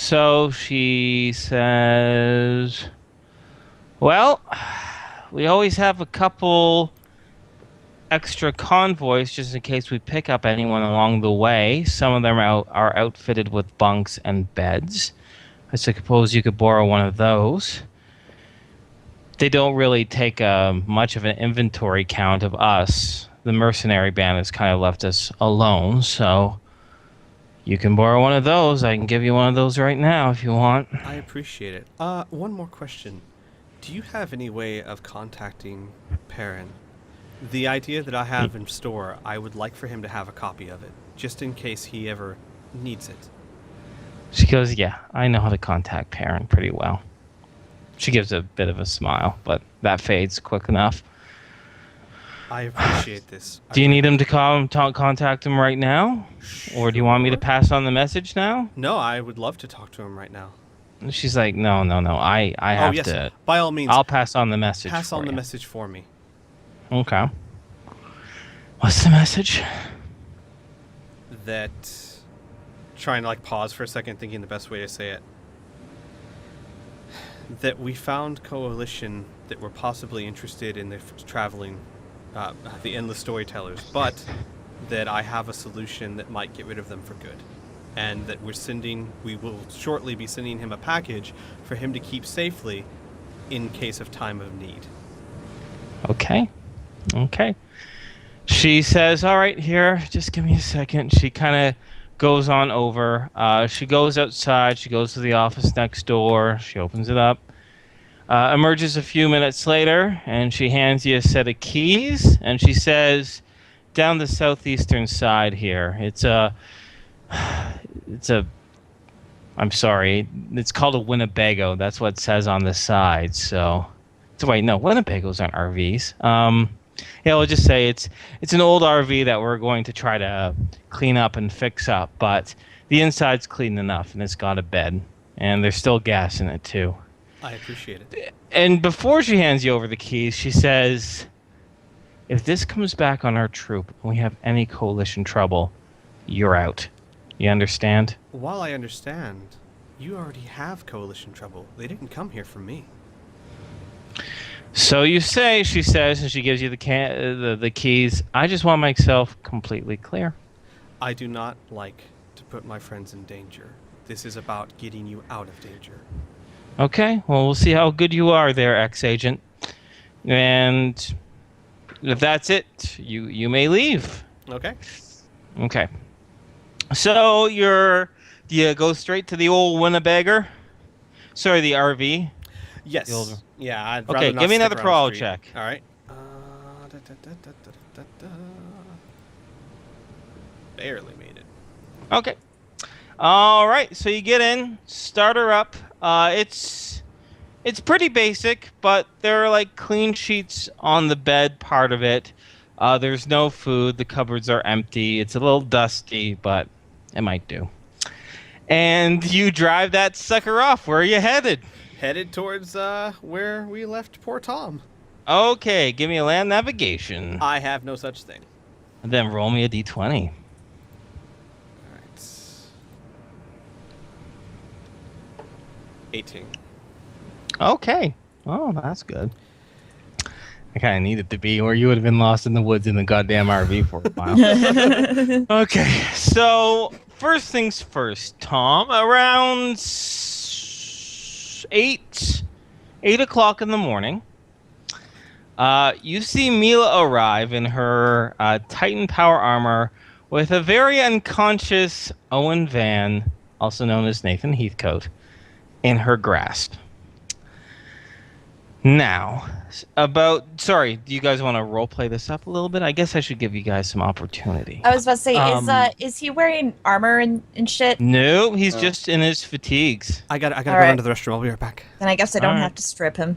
So she says, well, we always have a couple extra convoys just in case we pick up anyone along the way. Some of them are outfitted with bunks and beds. I suppose you could borrow one of those. They don't really take much of an inventory count of us. The mercenary band has kind of left us alone, so you can borrow one of those. I can give you one of those right now if you want. I appreciate it. One more question. Do you have any way of contacting Perrin? The idea that I have in store, I would like for him to have a copy of it, just in case he ever needs it. She goes, yeah, I know how to contact Perrin pretty well. She gives a bit of a smile, but that fades quick enough. I appreciate this. Do you need him to contact him right now? Sure. Or do you want me to pass on the message now? No, I would love to talk to him right now. And she's like, no. I have yes, to. by all means. I'll pass on the message. Pass on the you. message for me. Okay. What's the message? That... Trying to pause for a second, thinking the best way to say it. That we found coalition that were possibly interested in the traveling, the endless storytellers, but that I have a solution that might get rid of them for good. And that we will shortly be sending him a package for him to keep safely in case of time of need. Okay. She says, all right, here, just give me a second. She kind of goes on over. She goes outside. She goes to the office next door. She opens it up. Emerges a few minutes later, and she hands you a set of keys. And she says, down the southeastern side here. I'm sorry. It's called a Winnebago. That's what it says on the side. So wait, no, Winnebagos aren't RVs. Yeah, we'll just say it's an old RV that we're going to try to clean up and fix up, but the inside's clean enough, and it's got a bed, and there's still gas in it too. I appreciate it. And before she hands you over the keys, she says, if this comes back on our troop and we have any coalition trouble, you're out. You understand? While I understand, you already have coalition trouble. They didn't come here for me. So you say, she says, and she gives you the keys. I just want myself completely clear. I do not like to put my friends in danger. This is about getting you out of danger. Okay, well, we'll see how good you are there, ex-agent. And if that's it, you may leave. Okay. Okay. So do you go straight to the old Winnebago? Sorry, the RV? Yes. Yeah, I'd rather Okay, not give me stick another around prowl the street. check. All right. Barely made it. Okay. All right, so you get in, start her up. It's pretty basic, but there are clean sheets on the bed part of it. There's no food. The cupboards are empty. It's a little dusty, but it might do. And you drive that sucker off. Where are you headed? Headed towards where we left poor Tom. Okay, give me a land navigation. I have no such thing. And then roll me a d20. All right. 18. Okay. Oh, that's good. I kind of needed to be, or you would have been lost in the woods in the goddamn RV for a while. Okay, so first things first, Tom. Around 8 o'clock in the morning, you see Mila arrive in her Titan power armor with a very unconscious Owen Van, also known as Nathan Heathcote, in her grasp. Now, sorry, do you guys want to roleplay this up a little bit? I guess I should give you guys some opportunity. I was about to say, is he wearing armor and shit? No, he's just in his fatigues. I gotta go right. down to the restroom. I'll be right back. Then I guess I don't All right. have to strip him.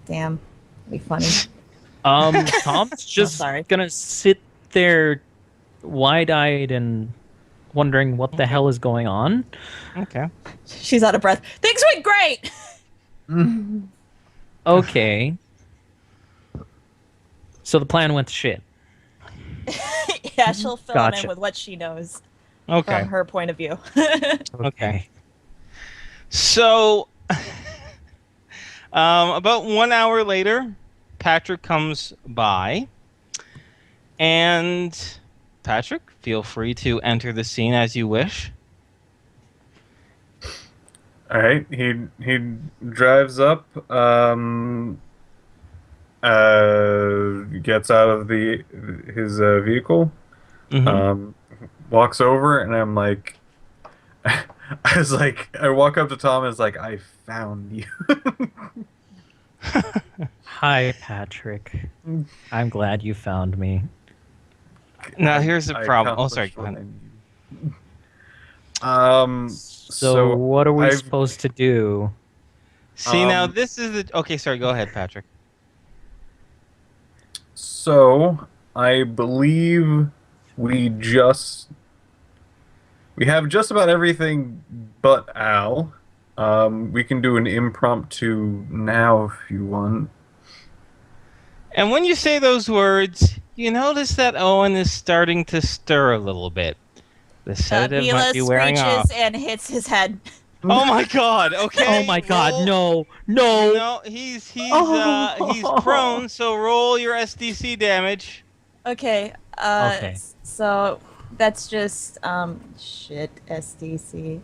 Damn. That'd be funny. Tom's just sorry. gonna sit there wide-eyed and wondering what the hell is going on. Okay. She's out of breath. Things went great! Okay. So the plan went to shit. Yeah, she'll fill him Gotcha. in with what she knows Okay. from her point of view. Okay. So, about 1 hour later, Patrick comes by, and Patrick, feel free to enter the scene as you wish. All right, he drives up, gets out of his vehicle, Mhm. walks over, and I'm like, I walk up to Tom and it's like, I found you. Hi, Patrick. I'm glad you found me. Now, here's the I problem. Oh, sorry. accomplished Go what ahead. I need. So what are we I've supposed to do? See, now Um, this is the. Okay, sorry. Go ahead, Patrick. So I believe we just we have just about everything but Al. We can do an impromptu now if you want. And when you say those words, you notice that Owen is starting to stir a little bit. The sedative might Mila be wearing screeches off. and hits his head. Oh my God! Okay. Oh my God, roll- no, no. No, he's Oh. prone. So roll your SDC damage. Okay. Okay. So that's just shit. SDC.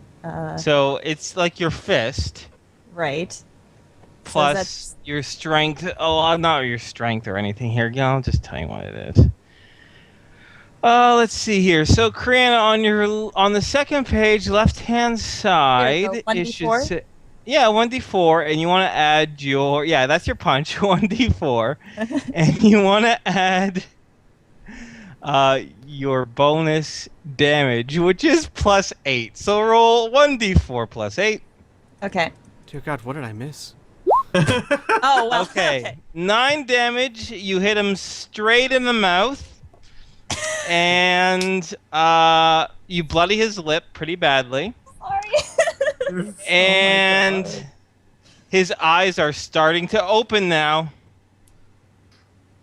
So it's like your fist Right. So plus that's your strength. Oh, not your strength or anything here. Yeah, I'll just tell you what it is. Let's see here. So, Kriana, on the second page, left-hand side, it should 1d4? say, yeah, 1d4, and you want to add that's your punch, 1d4, and you want to add your bonus damage, which is +8. So roll 1d4 +8. okay. Dear God, what did I miss? Oh well. Okay. 9 damage. You hit him straight in the mouth. And you bloody his lip pretty badly. Sorry. And his eyes are starting to open now.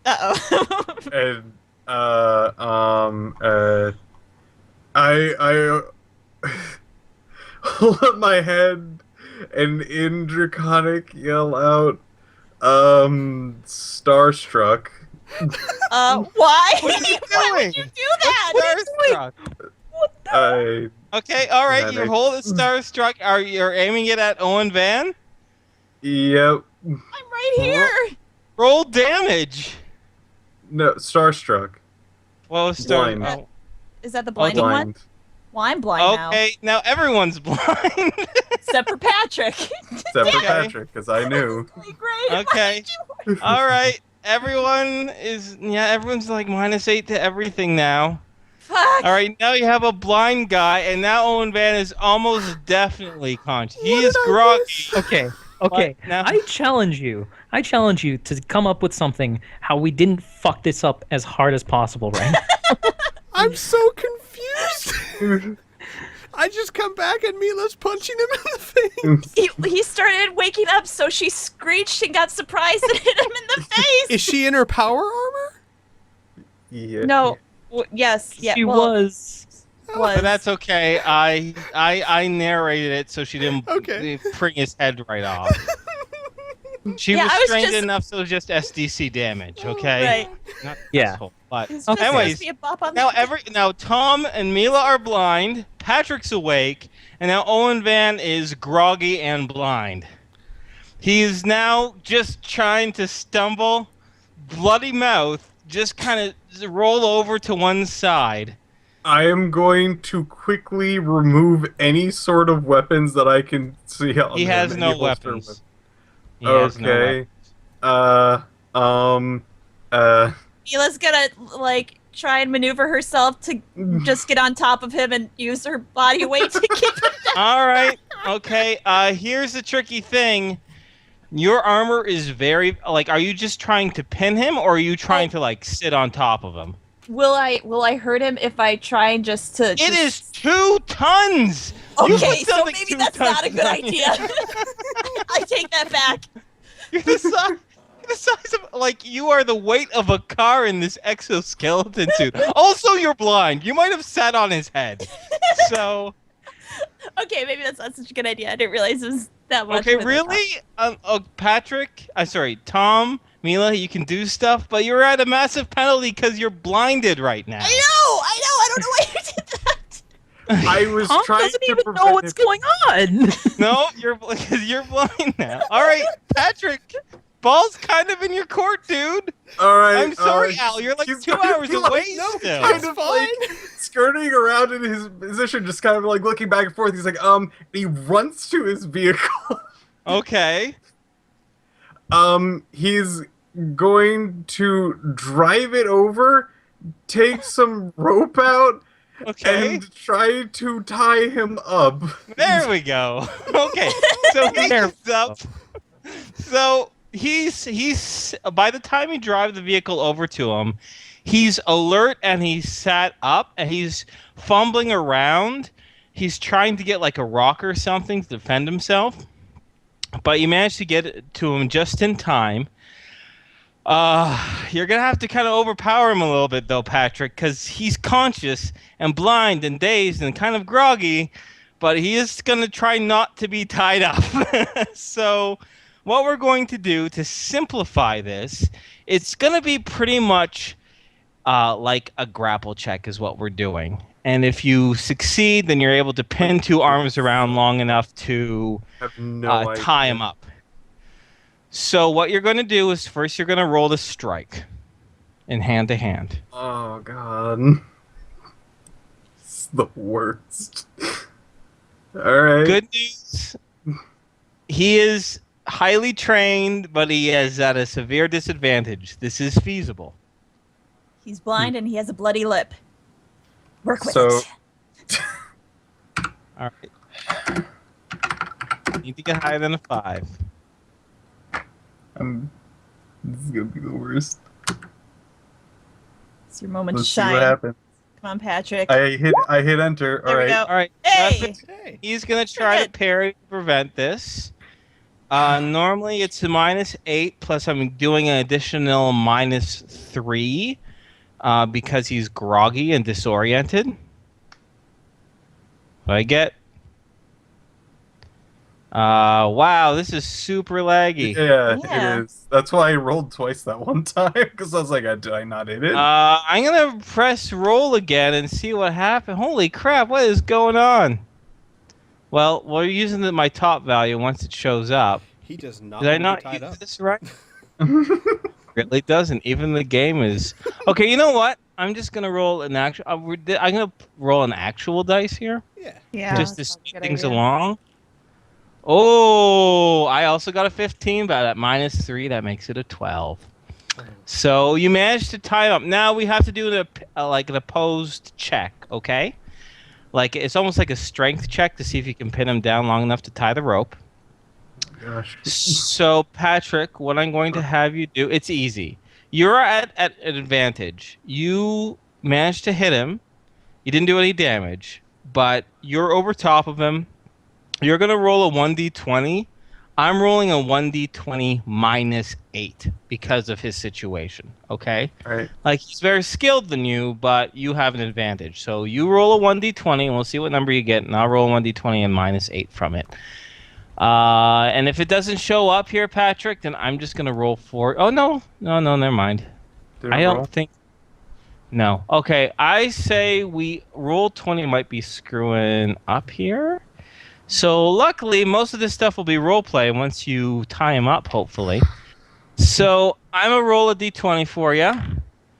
Uh-oh. And I hold up my head and in Draconic yell out, starstruck. Why? What are you Why doing? would you do that? What are you doing? Starstruck. I Okay, all right. You Medic. hold it starstruck. You're aiming it at Owen Van? Yep. I'm right here. Roll damage. No, starstruck. Well, star. Blind. Oh, Is that the blinding one? Blind. Well, I'm blind okay, now everyone's blind. except for Patrick. Except for Okay. Patrick, because I knew. Great. Okay. All right. Everyone's like -8 to everything now. Fuck. All right, now you have a blind guy, and now Owen Van is almost definitely conscious. He is groggy. Okay. Okay. But now- I challenge you. I challenge you to come up with something how we didn't fuck this up as hard as possible, right? I'm so confused. I just come back and Mila's punching him in the face. He started waking up, so she screeched and got surprised and hit him in the face. Is she in her power armor? Yeah. No. Yes. Yeah. She well, was. But that's okay. I narrated it so she didn't Okay. bring his head right off. She Yeah, was I was strained just- enough, so just SDC damage, okay? Right. Not Yeah. asshole, but It's just supposed anyways, to be a bop on the now Tom and Mila are blind, Patrick's awake, and now Owen Van is groggy and blind. He is now just trying to stumble, bloody mouth, just kind of roll over to one side. I am going to quickly remove any sort of weapons that I can see on He him, has any no holster weapons. He has no Okay. weapons. Mila's gonna try and maneuver herself to just get on top of him and use her body weight to keep him down. All right. Okay. Here's the tricky thing. Your armor is very are you just trying to pin him, or are you trying to sit on top of him? Will I hurt him if I try and just to? It is 2 tons. You Okay, put so something maybe 2 that's not a tons good on you. idea. I take that back. You're the size of you are the weight of a car in this exoskeleton suit. Also, you're blind. You might have sat on his head. So Okay, maybe that's not such a good idea. I didn't realize it was that much. Okay, of a- really? Patrick, sorry, Tom, Mila, you can do stuff, but you're at a massive penalty because you're blinded right now. I know. I don't know why you did that. I was Tom trying doesn't to even prevent know what's it. going on. No, you're blind now. All right, Patrick, ball's kind of in your court, dude. All right. I'm sorry, Al. You're like he's 2 hours like, away no, still. Kind of like skirting around in his position, just kind of like looking back and forth. He's like, he runs to his vehicle. Okay. He's going to drive it over, take some rope out, Okay. and try to tie him up. There we go. Okay. So he gets up. So he's by the time you drive the vehicle over to him, he's alert and he's sat up and he's fumbling around. He's trying to get like a rock or something to defend himself. But you managed to get it to him just in time. You're gonna have to kind of overpower him a little bit though, Patrick, because he's conscious and blind and dazed and kind of groggy, but he is gonna try not to be tied up. So, what we're going to do to simplify this, it's gonna be pretty much like a grapple check is what we're doing. And if you succeed, then you're able to pin two arms around long enough to I have no idea. tie him up. So what you're going to do is first you're going to roll the strike in hand to hand. Oh god. It's the worst. Alright. Good news. He is highly trained, but he is at a severe disadvantage. This is feasible. He's blind and he has a bloody lip. Work with So- it. All right. Need to get higher than a 5. This is gonna be the worst. It's your moment Let's to see what shine. happens. Come on, Patrick. I hit enter. There we Alright. go. All right. Hey! Hey. He's going to try to Good. parry to prevent this. Normally it's a -8, plus I'm doing an additional -3 because he's groggy and disoriented. What I get? Wow, this is super laggy. Yeah, Yeah. it is. That's why I rolled twice that one time, because I was like, did I not hit it? I'm gonna press roll again and see what happened. Holy crap, what is going on? Well, we're using my top value once it shows up. He does not Did I want to not be tied use up. this right? Really doesn't. Even the game is. Okay, you know what? I'm just gonna roll an actual. I'm gonna roll an actual dice here, Yeah. Yeah. just to that's probably a speed good things idea. along. Oh, I also got a 15, but at -3, that makes it a 12. So you managed to tie up. Now we have to do like an opposed check, okay? Like it's almost like a strength check to see if you can pin him down long enough to tie the rope. Gosh. So Patrick, what I'm going to have you do, it's easy. You're at an advantage. You managed to hit him. You didn't do any damage, but you're over top of him. You're going to roll a 1d20. I'm rolling a 1d20 -8 because of his situation, okay? Alright. Like, he's very skilled than you, but you have an advantage. So you roll a 1d20, and we'll see what number you get, and I'll roll a 1d20 and -8 from it. And if it doesn't show up here, Patrick, then I'm just going to roll 4. Oh, no, never mind. Did I it don't roll? think... No. Okay, I say we roll 20 might be screwing up here. So luckily, most of this stuff will be roleplay once you tie him up, hopefully. So I'm going to roll a d20 for you.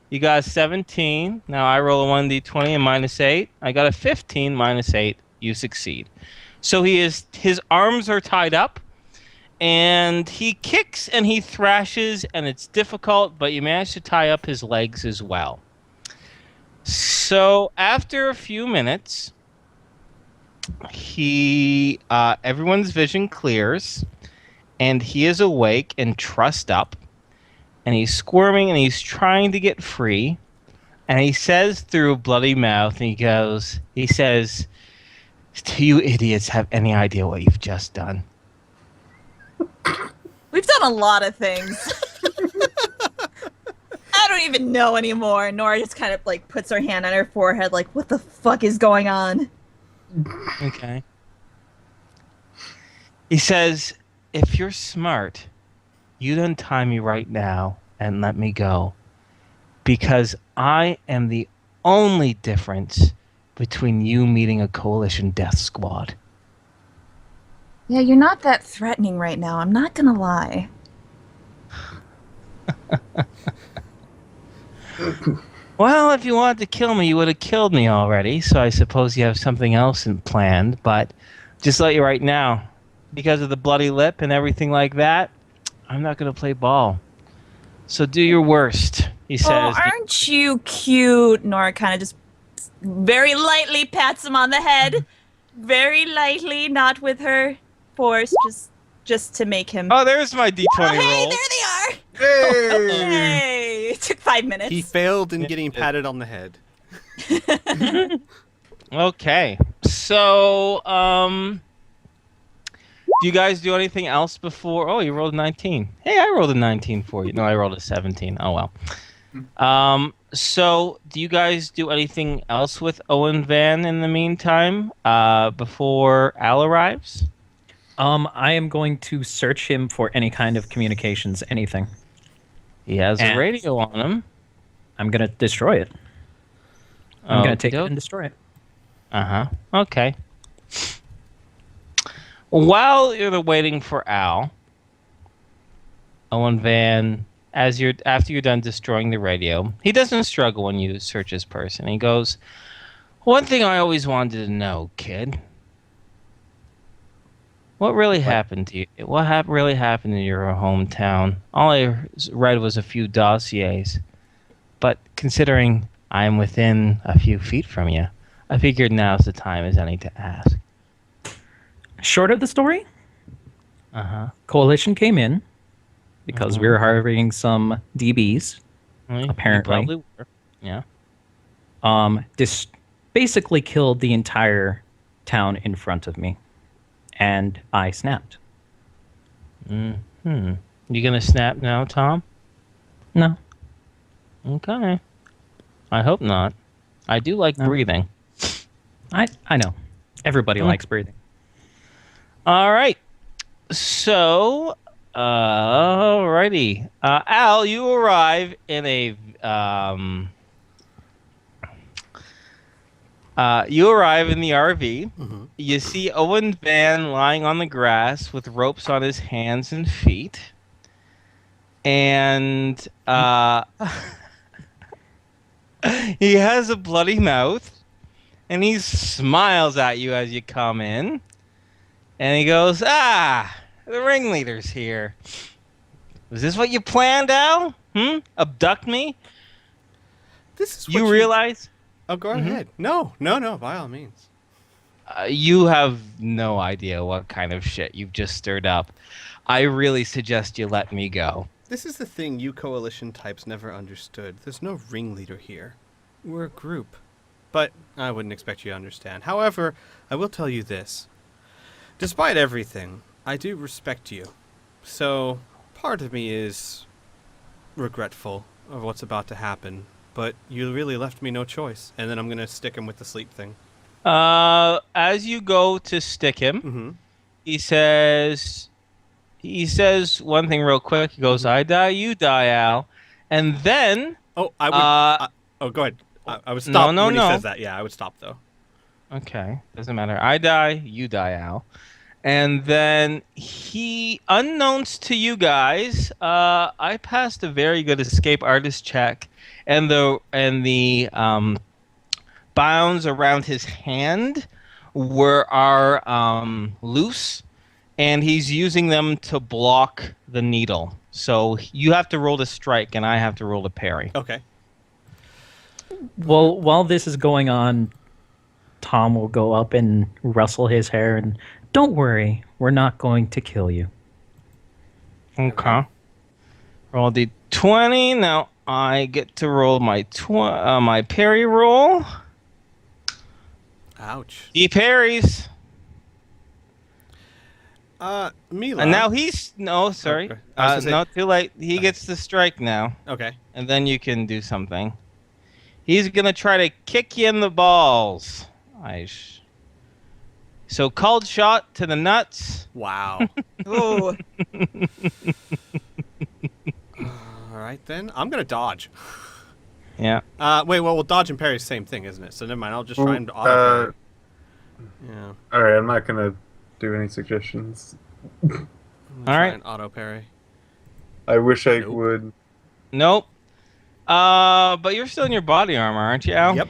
You got a 17. Now I roll a 1d20 and -8. I got a 15 -8. You succeed. So his arms are tied up, and he kicks and he thrashes, and it's difficult, but you manage to tie up his legs as well. So after a few minutes, everyone's vision clears, and he is awake and trussed up, and he's squirming and he's trying to get free, and he says through a bloody mouth, and he says, "Do you idiots have any idea what you've just done?" We've done a lot of things. I don't even know anymore. Nora just kind of like puts her hand on her forehead like, what the fuck is going on? Okay. He says, if you're smart, you'd untie me right now and let me go. Because I am the only difference between you meeting a coalition death squad. Yeah, you're not that threatening right now. I'm not gonna lie. Well, if you wanted to kill me, you would have killed me already. So I suppose you have something else in planned. But just let you right now, because of the bloody lip and everything like that, I'm not going to play ball. So do your worst, he says. Oh, aren't you cute? Nora kind of just very lightly pats him on the head. Very lightly, not with her force, just to make him... Oh, there's my D20 Oh, hey, roll. there they are! Hey! Hey! It took 5 minutes. He failed in getting patted on the head. Okay. So, do you guys do anything else before? Oh, you rolled a 19. Hey, I rolled a 19 for you. No, I rolled a 17. Oh, well. So, do you guys do anything else with Owen Van in the meantime, before Al arrives? I am going to search him for any kind of communications, anything. He has a And- radio on him. I'm gonna destroy it. I'm gonna take it Okey-doke. and destroy it. Uh-huh. Okay. While you're waiting for Al, Owen Van, after you're done destroying the radio, he doesn't struggle when you search his person. He goes, "One thing I always wanted to know, kid. What really happened to you? What really happened in your hometown? All I read was a few dossiers. But considering I'm within a few feet from you, I figured now's the time as any to ask." Short of the story, Uh-huh. Coalition came in because we were harboring some DBs. Well, you Apparently. probably were. Yeah. This basically killed the entire town in front of me, and I snapped. You gonna snap now, Tom? No, Okay. I hope not. I do like No. breathing. I know. Everybody likes breathing. All right. So, alrighty. Al, you arrive in a you arrive in the RV. Mm-hmm. You see Owen Van lying on the grass with ropes on his hands and feet. And he has a bloody mouth. And he smiles at you as you come in. And he goes, "Ah, the ringleader's here. Was this what you planned, Al? Abduct me? This is what You realize Oh, go Mhm. ahead. No, by all means. you have no idea what kind of shit you've just stirred up. I really suggest you let me go." This is the thing you coalition types never understood. There's no ringleader here. We're a group. But I wouldn't expect you to understand. However, I will tell you this. Despite everything, I do respect you. So, part of me is regretful of what's about to happen. But you really left me no choice. And then I'm going to stick him with the sleep thing. As you go to stick him, Mm-hmm. he says one thing real quick. He goes, "I die, you die, Al." And then Oh, I would... oh, go ahead. I would stop no, when he no. says that. Yeah, I would stop, though. okay, doesn't matter. "I die, you die, Al." And then he, unknowns to you guys, I passed a very good escape artist check, and the bounds around his hand are loose, and he's using them to block the needle. So you have to roll to strike, and I have to roll to parry. Okay. Well, while this is going on, Tom will go up and rustle his hair and, "Don't worry, we're not going to kill you." Okay. Roll the 20. Now I get to roll my my parry roll. Ouch. He parries. Mila. And now he's no, sorry. Okay. I was gonna say- Not too late. He gets the strike now, Okay. and then you can do something. He's gonna try to kick you in the balls. So called shot to the nuts. Wow. Ooh. All right then. I'm gonna dodge. Yeah. Wait. Well, dodge and parry is the same thing, isn't it? So never mind. I'll just try and auto parry. Yeah. All right, I'm not gonna do any suggestions. I'm gonna All try right. and auto parry. I wish I Nope. would. Nope. But you're still in your body armor, aren't you, Al? Yep.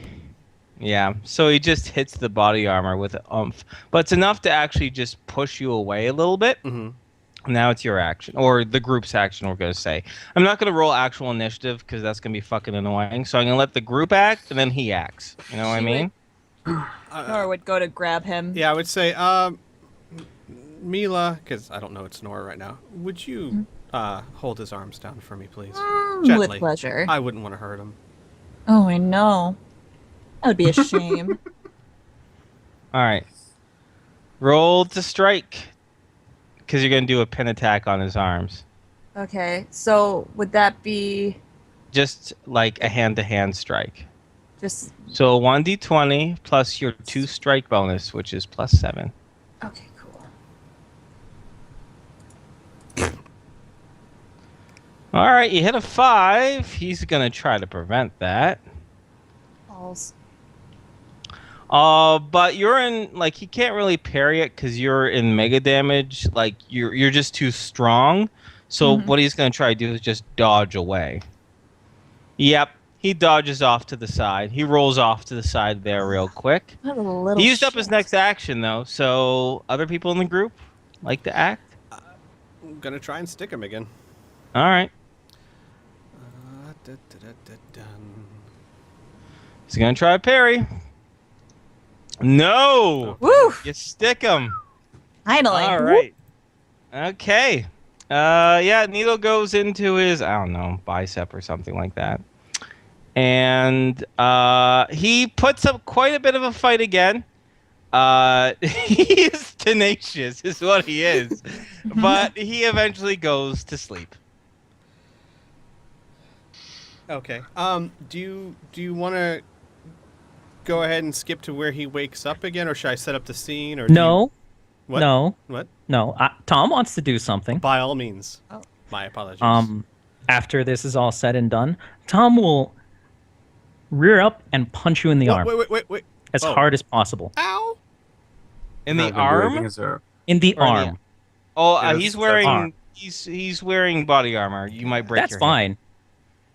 Yeah. So he just hits the body armor with an oomph, but it's enough to actually just push you away a little bit. Mm-hmm. Now it's your action, or the group's action, we're going to say. I'm not going to roll actual initiative because that's going to be fucking annoying. So I'm going to let the group act, and then he acts. You know what I She mean? Nora would go to grab him. Yeah, I would say, Mila, because I don't know it's Nora right now. Would you hold his arms down for me, please? With Gently. pleasure. I wouldn't want to hurt him. Oh, I know. That would be a shame. All right. Roll to strike because you're going to do a pin attack on his arms. Okay, so would that be Just like a hand-to-hand strike. just... So 1d20 plus your 2 strike bonus, which is +7. Okay, cool. All right, you hit a 5. He's going to try to prevent that. Balls. But you're in, like, he can't really parry it because you're in mega damage. Like, you're just too strong. So what he's going to try to do is just dodge away. Yep, he dodges off to the side. He rolls off to the side there real quick. What a little He used up his shit. next action, though. So other people in the group like to act? I'm gonna try and stick him again. All right. Dun. He's going to try a parry. No! Woo! You stick him. Finally. All right. Okay. Yeah, needle goes into his, I don't know, bicep or something like that. And he puts up quite a bit of a fight again. He is tenacious, is what he is. But he eventually goes to sleep. Okay. Do you want to go ahead and skip to where he wakes up again, or should I set up the scene? Or do No, you... What? no, What? no. Tom wants to do something. By all means. Oh. My apologies. After this is all said and done, Tom will rear up and punch you in the What? arm Wait. as Oh. hard as possible. Ow! In the Not gonna do anything, arm? is there? In the Or in the- arm. Oh, Yes, he's that's wearing arm. he's wearing body armor. You might break That's your fine. hand.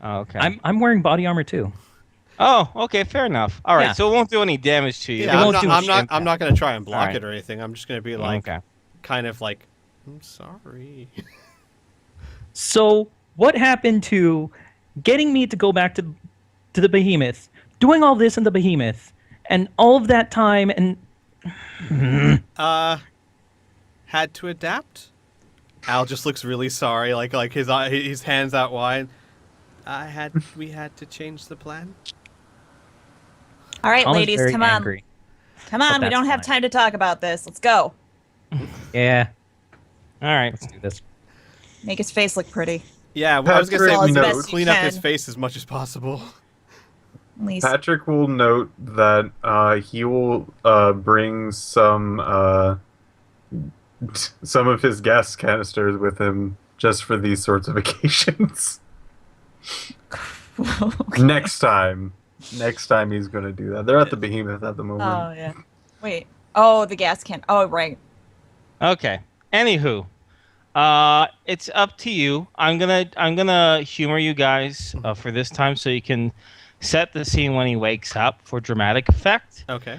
Oh, okay. I'm wearing body armor too. Oh, okay, fair enough. All right, Yeah. so it won't do any damage to you. Yeah, won't do I'm not gonna try and block Alright. it or anything. I'm just gonna be like, Okay. kind of like, I'm sorry. So what happened to getting me to go back to the behemoth, doing all this in the behemoth, and all of that time and Had to adapt. Al just looks really sorry, like his hands out wide. We had to change the plan. All right, Tom is ladies, very come on. angry. Come on, we that's don't have fine. time to talk about this. Let's go. Yeah, All right. let's do this. Make his face look pretty. Yeah, well, I was gonna say Patrick we need to knows. clean up his Can. face as much as possible. At least. Patrick will note that he will bring some of his gas canisters with him just for these sorts of occasions. Next time he's gonna do that. They're at the behemoth at the moment. Oh, yeah. Wait. Oh, the gas can. Oh, right. Okay. Anywho, it's up to you. I'm gonna humor you guys for this time, so you can set the scene when he wakes up for dramatic effect. Okay.